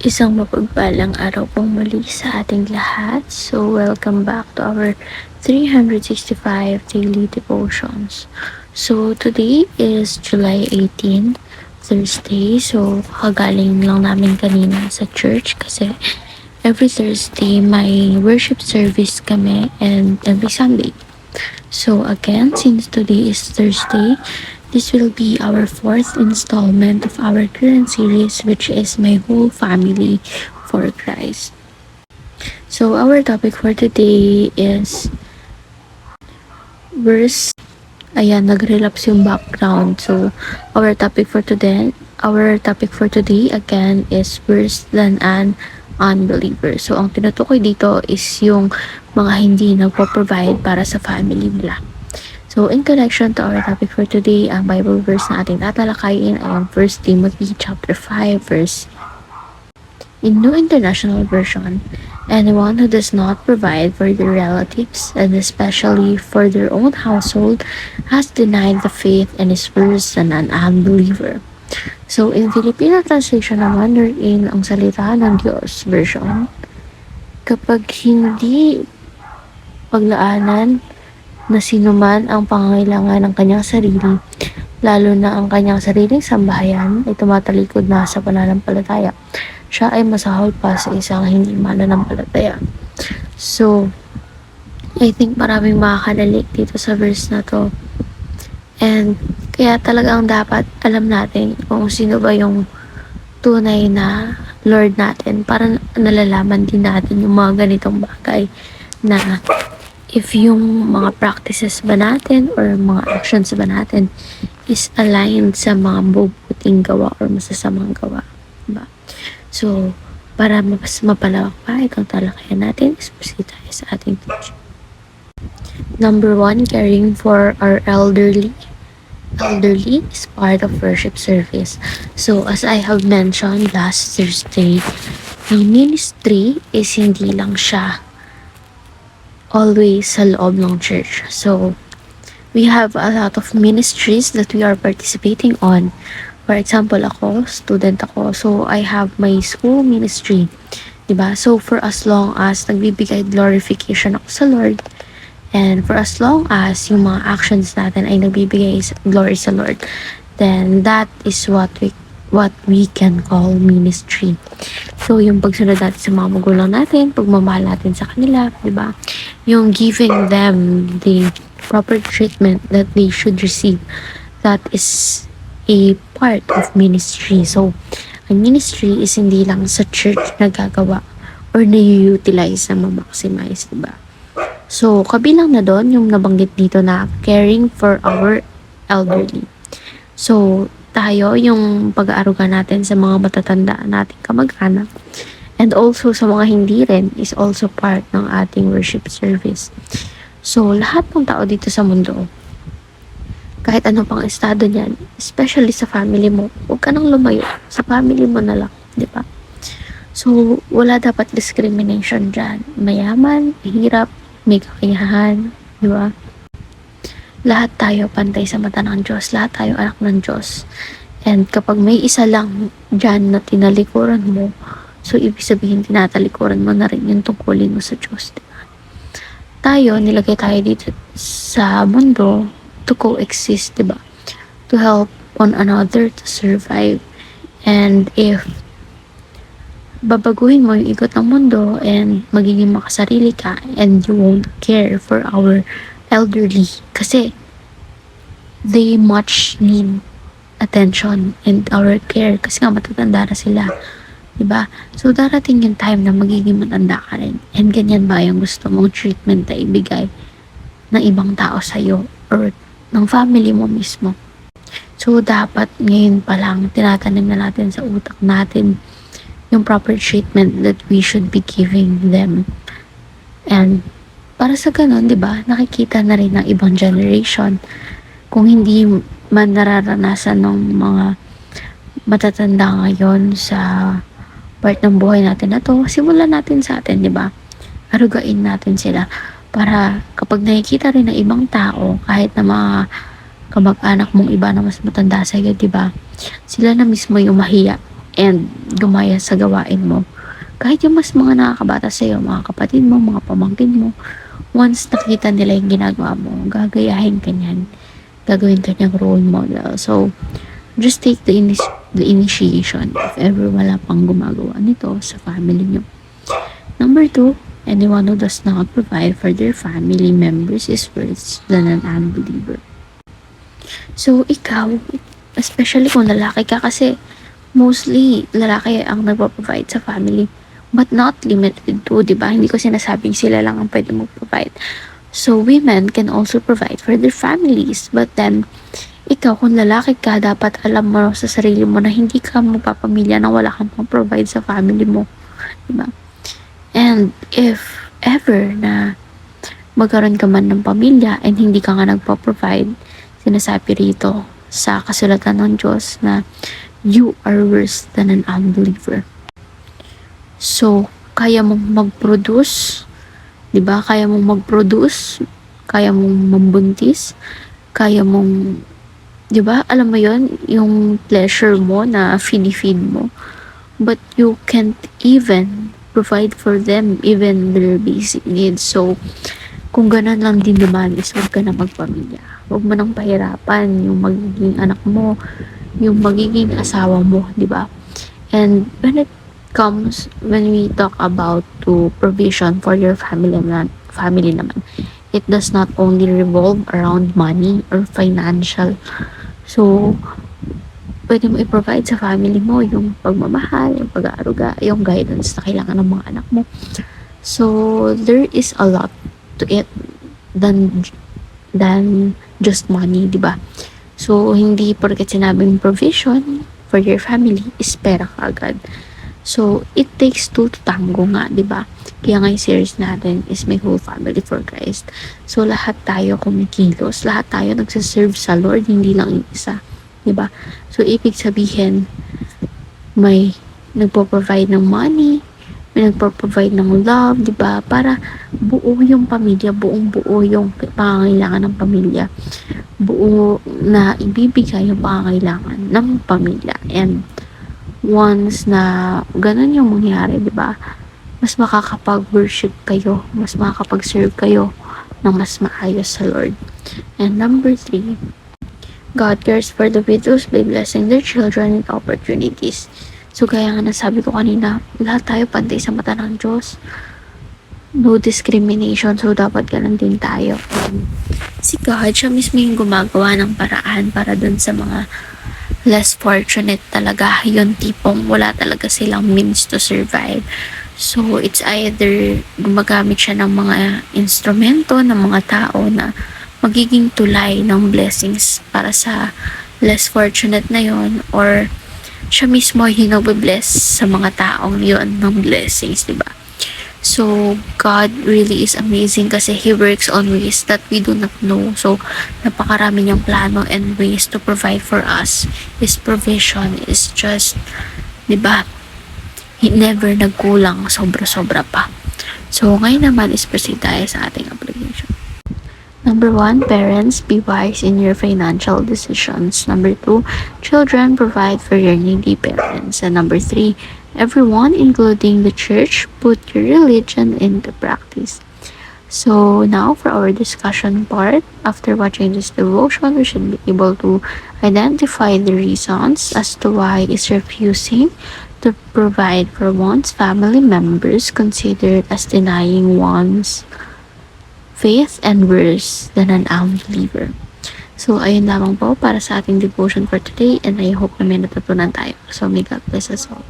Isang mapagpalang araw pong muli sa ating lahat. So, welcome back to our 365 daily devotions. So, today is July 18, Thursday. So, kagaling lang namin kanina sa church kasi every Thursday may worship service kami and every Sunday. So, again, since today is Thursday, this will be our fourth installment of our current series, which is My Whole Family for Christ. So, our topic for today is verse. Ayan, nag-relapse yung background. So, our topic for today again is worse than an unbeliever. So, ang tinutukoy dito is yung mga hindi nagpo-provide para sa family nila. So, in connection to our topic for today, ang Bible verse na ating tatalakayin ay ang 1 Timothy chapter 5 verse. In New International Version, anyone who does not provide for their relatives, and especially for their own household, has denied the faith and is worse than an unbeliever. So, in Filipino translation naman, wherein ang salita ng Diyos version, kapag hindi paglaanan na sinuman ang pangangailangan ng kanyang sarili, lalo na ang kanyang sariling sambahayan ay tumatalikod na sa pananampalataya, siya ay masahol pa sa isang hindi mananampalataya. So, I think maraming makakalalik dito sa verse na to. And kaya talagang dapat alam natin kung sino ba yung tunay na Lord natin para nalalaman din natin yung mga ganitong bagay na if yung mga practices ba natin or mga actions ba natin is aligned sa mga mabubuting gawa or masasamang gawa. Diba? So, para mas mapalawak pa itong talakayan natin, is proceed tayo sa ating teaching. Number 1, caring for our elderly. Elderly is part of worship service. So, as I have mentioned last Thursday, ang ministry is hindi lang siya always sa loob ng church. So, we have a lot of ministries that we are participating on. For example, ako, student ako. So, I have my school ministry. Diba? So, for as long as nagbibigay glorification ako sa Lord, and for as long as yung mga actions natin ay nagbibigay glory sa Lord, then that is what we can call ministry. So, yung pagsunod natin sa mga magulang natin, pagmamahal natin sa kanila, di ba? Yung giving them the proper treatment that they should receive, that is a part of ministry. So, ang ministry is hindi lang sa church nagagawa or na-utilize na ma-maximize, di ba? So, kabilang na doon yung nabanggit dito na caring for our elderly. So, tayo, yung pag-aaruga natin sa mga matatanda nating kamag-anak, and also sa mga hindi rin, is also part ng ating worship service. So, lahat ng tao dito sa mundo, kahit anong pang estado niyan, especially sa family mo, huwag ka nang lumayo. Sa family mo na lang, di ba? So, wala dapat discrimination dyan. Mayaman, mahirap, may kakayahan, di ba? Lahat tayo pantay sa mata ng Diyos. Lahat tayo anak ng Diyos. And kapag may isa lang dyan na tinalikuran mo, so ibig sabihin tinatalikuran mo na rin yung tungkulin mo sa Diyos. Diba? Tayo, nilagay tayo dito sa mundo to coexist, diba? To help one another to survive. And if babaguhin mo yung ikot ng mundo and magiging makasarili ka and you won't care for our elderly kasi they much need attention and our care kasi nga matatanda na sila, diba? So darating yung time na magiging matanda ka rin, and ganyan ba yung gusto mong treatment na ibigay ng ibang tao sa'yo or ng family mo mismo? So dapat ngayon pa lang tinatanim na natin sa utak natin yung proper treatment that we should be giving them. And para sa ganun, di ba, nakikita na rin ng ibang generation kung hindi man nararanasan ng mga matatanda ngayon sa part ng buhay natin na to, simulan natin sa atin, di ba? Arugain natin sila para kapag nakikita rin ng ibang tao, kahit na mga kamag-anak mong iba na mas matanda sa iyo, di ba? Sila na mismo yung mahiya and gumaya sa gawain mo. Kahit yung mas mga nakakabata sa'yo, mga kapatid mo, mga pamangkin mo, once nakita nila yung ginagawa mo, gagayahin ka niyan. Gagawin ka niyang role model. So, just take the initiation if ever wala pang gumagawa nito sa family niyo. Number 2, anyone who does not provide for their family members is worse than an unbeliever. So, ikaw, especially kung lalaki ka, kasi mostly lalaki ang nagpo-provide sa family, but not limited to, di ba? Hindi ko sinasabing sila lang ang pwede mag-provide. So, women can also provide for their families, but then, ikaw, kung lalaki ka, dapat alam mo sa sarili mo na hindi ka magpapamilya na wala kang pang-provide sa family mo, di ba? And if ever na magkaroon ka man ng pamilya and hindi ka nga nagpo-provide, sinasabi rito sa kasulatan ng Diyos na you are worse than an unbeliever. So, kaya mong mag-produce, di ba? Kaya mong mag-produce, kaya mong mambuntis, kaya mong, di ba? Alam mo yon, yung pleasure mo na feed mo. But you can't even provide for them, even their basic needs. So, kung ganun lang din naman, is huwag ka na magpamilya. Huwag mo nang pahirapan yung magiging anak mo, yung magiging asawa mo, di ba? And when we talk about to provision for your family naman, it does not only revolve around money or financial. So, pwede mo i-provide sa family mo yung pagmamahal, yung pag-aaruga, yung guidance na kailangan ng mga anak mo. So, there is a lot to it than just money, di ba? So, hindi porket sinabing provision for your family is pera ka agad. So, it takes two to tango nga, di ba? Kaya nga yung series natin is My Whole Family for Christ. So, lahat tayo kumikilos, lahat tayo nagsaserve sa Lord, hindi lang yung isa, di ba? So, ibig sabihin, may nagpo-provide ng money, may nagpo-provide ng love, di ba? Para buo yung pamilya, buong-buo yung pangangailangan ng pamilya. Buo na ibibigay yung pangangailangan ng pamilya. And once na ganun yung mangyari, di ba? Mas makakapag-worship kayo, mas makakapag-serve kayo ng mas maayos sa Lord. And number 3, God cares for the widows by blessing their children and opportunities. So, kaya nga nasabi ko kanina, lahat tayo pantay sa mata ng Diyos. No discrimination. So, dapat ganun din tayo. Si God, siya mismo yung gumagawa ng paraan para dun sa mga less fortunate talaga. Yung tipong wala talaga silang means to survive. So, it's either gumagamit siya ng mga instrumento, ng mga tao na magiging tulay ng blessings para sa less fortunate na yon, or siya mismo yung nagbe-bless sa mga taong yon ng blessings, diba? So, God really is amazing kasi He works on ways that we do not know. So, napakarami niyang plano and ways to provide for us. His provision is just, diba? He never nagkulang, sobra-sobra pa. So, ngayon naman is proceed tayo sa ating application. Number 1, parents, be wise in your financial decisions. Number 2, children, provide for your needy parents. And number 3, everyone, including the church, put your religion into practice. So now for our discussion part, after watching this devotion, we should be able to identify the reasons as to why is refusing to provide for one's family members considered as denying one's faith and worse than an unbeliever. So, ayun lamang po para sa ating devotion for today, and I hope na may natutunan tayo. So, may God bless us all.